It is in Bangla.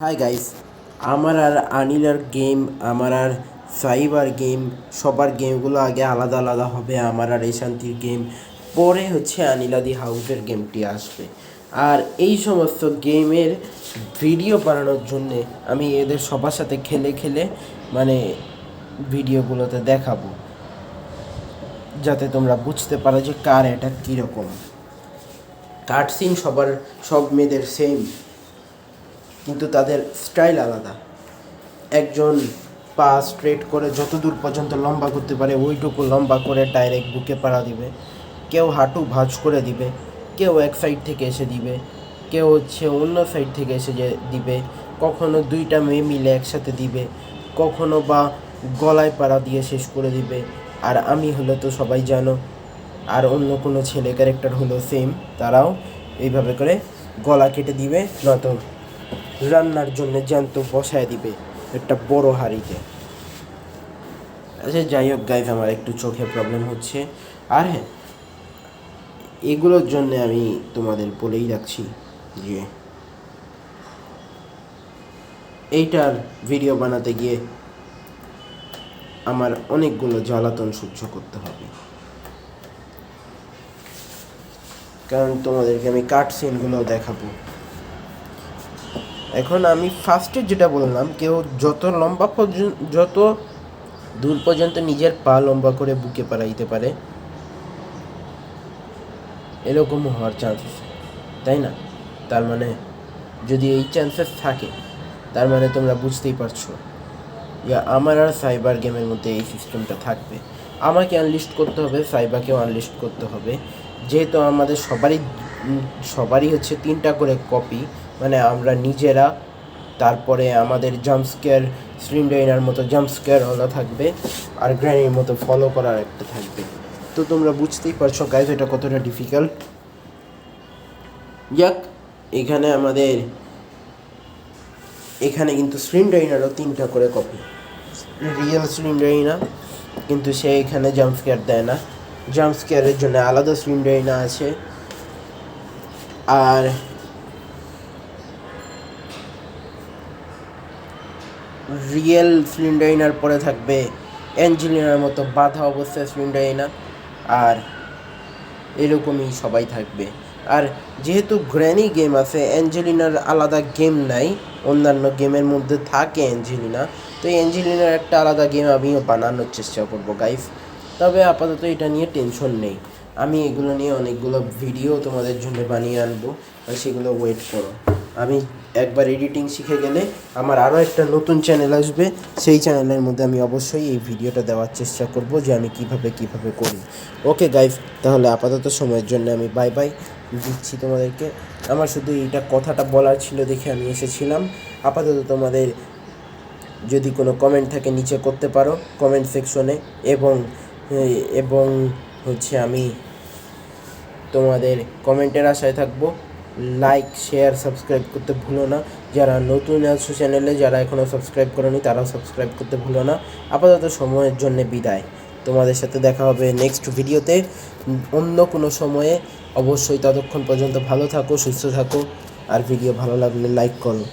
হাই গাইস, আমার আর আনিলার গেম, আমার আর সাইবার গেম, সবার গেমগুলো আগে আলাদা আলাদা হবে। আমার আর এই শান্তির গেম পরে হচ্ছে আনিলাদি হাউসের গেমটি আসবে। আর এই সমস্ত গেমের ভিডিও বানানোর জন্যে আমি এদের সবার সাথে খেলে খেলে মানে ভিডিওগুলোতে দেখাবো, যাতে তোমরা বুঝতে পারো যে কার এটা কীরকম। কাটসিন সব মেয়েদের সেম, কিন্তু তাদের স্টাইল আলাদা। একজন পা স্ট্রেট করে যত দূর পর্যন্ত লম্বা করতে পারে ওইটুকু লম্বা করে ডাইরেক্ট বুকে পাড়া দিবে, কেউ হাঁটু ভাঁজ করে দিবে, কেউ এক সাইড থেকে এসে দিবে, কেউ হচ্ছে অন্য সাইড থেকে এসে দিবে, কখনো দুইটা মেয়ে মিলে একসাথে দিবে, কখনো বা গলায় পাড়া দিয়ে শেষ করে দিবে। আর আমি হলো তো সবাই জানো, আর অন্য কোনো ছেলে ক্যারেক্টার হলো সেম, তারাও এইভাবে করে গলা কেটে দিবে, নয়তো রান্নার জন্য জ্যান্ত বসায় দিবে একটা বড় হাঁড়িতে। আচ্ছা যাই হোক গাইজ, আমার একটু চোখে প্রবলেম হচ্ছে। আর হ্যাঁ, এগুলোর জন্য আমি তোমাদের বলেই রাখছি যে এইটার ভিডিও বানাতে গিয়ে আমার অনেকগুলো জ্বালাতন সহ্য করতে হবে, কারণ তোমাদেরকে আমি কাট সিনগুলো দেখাবো। এখন আমি ফার্স্টে যেটা বললাম, কেউ যত দূর পর্যন্ত নিজের পা লম্বা করে বুকে পাড়াইতে পারে এরকম হওয়ার চান্স আছে, তাই না? তার মানে যদি এই চান্সেস থাকে, তার মানে তোমরা বুঝতেই পারছো আমার আর সাইবার গেমের মধ্যে এই সিস্টেমটা থাকবে। আমাকে আনলিস্ট করতে হবে, সাইবাকেও আনলিস্ট করতে হবে, যেহেতু আমাদের সবারই হচ্ছে 3টা করে কপি, মানে আমরা নিজেরা। তারপরে আমাদের জাম্পস্কেয়ার, স্লিমডাইনার মতো জাম্পস্কেয়ার হলো থাকবে, আর গ্র্যানির মতো ফলো করার একটা থাকবে। তো তোমরা বুঝতেই পারছো গাইজ এটা কতটা ডিফিকাল্ট। যাক, এখানে কিন্তু স্লিমডাইনারও 3টা করে কপি, রিয়েল স্লিমডাইনা, কিন্তু সে এখানে জাম্পস্কেয়ার দেয় না, জাম্পস্কেয়ারের জন্য আলাদা স্লিমডাইনা আছে। আর রিয়েল স্লিমডাইনার পরে থাকবে অ্যাঞ্জেলিনার মতো বাঁধা অবস্থায় স্লিমডাইনা, আর এরকমই সবাই থাকবে। আর যেহেতু গ্র্যানি গেম আছে, অ্যাঞ্জেলিনার আলাদা গেম নাই, অন্যান্য গেমের মধ্যে থাকে অ্যাঞ্জেলিনা, তো এই অ্যাঞ্জেলিনার একটা আলাদা গেম আমিও বানানোর চেষ্টা করবো গাইস। তবে আপাতত এটা নিয়ে টেনশন নেই, আমি এগুলো নিয়ে অনেকগুলো ভিডিও তোমাদের জন্য বানিয়ে আনবো, আর সেগুলো ওয়েট করো। আমি একবার এডিটিং শিখে গেলে আমার আরও একটা নতুন চ্যানেল আসবে, সেই চ্যানেলের মধ্যে আমি অবশ্যই এই ভিডিওটা দেওয়ার চেষ্টা করব যে আমি কিভাবে করি। ওকে গাইস, তাহলে আপাতত সময়ের জন্য আমি বাই বাই দিচ্ছি তোমাদেরকে। আমার শুধু এইটা কথাটা বলার ছিল দেখে আমি এসেছিলাম। আপাতত তোমাদের যদি কোনো কমেন্ট থাকে নিচে করতে পারো কমেন্ট সেকশনে, এবং হচ্ছে আমি তোমাদের কমেন্টের আশায় থাকবো। লাইক, শেয়ার, সাবস্ক্রাইব করতে ভুলো না। যারা নতুন আছো চ্যানেলে, যারা এখনও সাবস্ক্রাইব করোনি, তারাও সাবস্ক্রাইব করতে ভুলো না। আপাতত সময়ের জন্য বিদায়, তোমাদের সাথে দেখা হবে নেক্সট ভিডিওতে অন্য কোনো সময়ে। অবশ্যই ততক্ষণ পর্যন্ত ভালো থাকো, সুস্থ থাকো, আর ভিডিও ভালো লাগলে লাইক করো।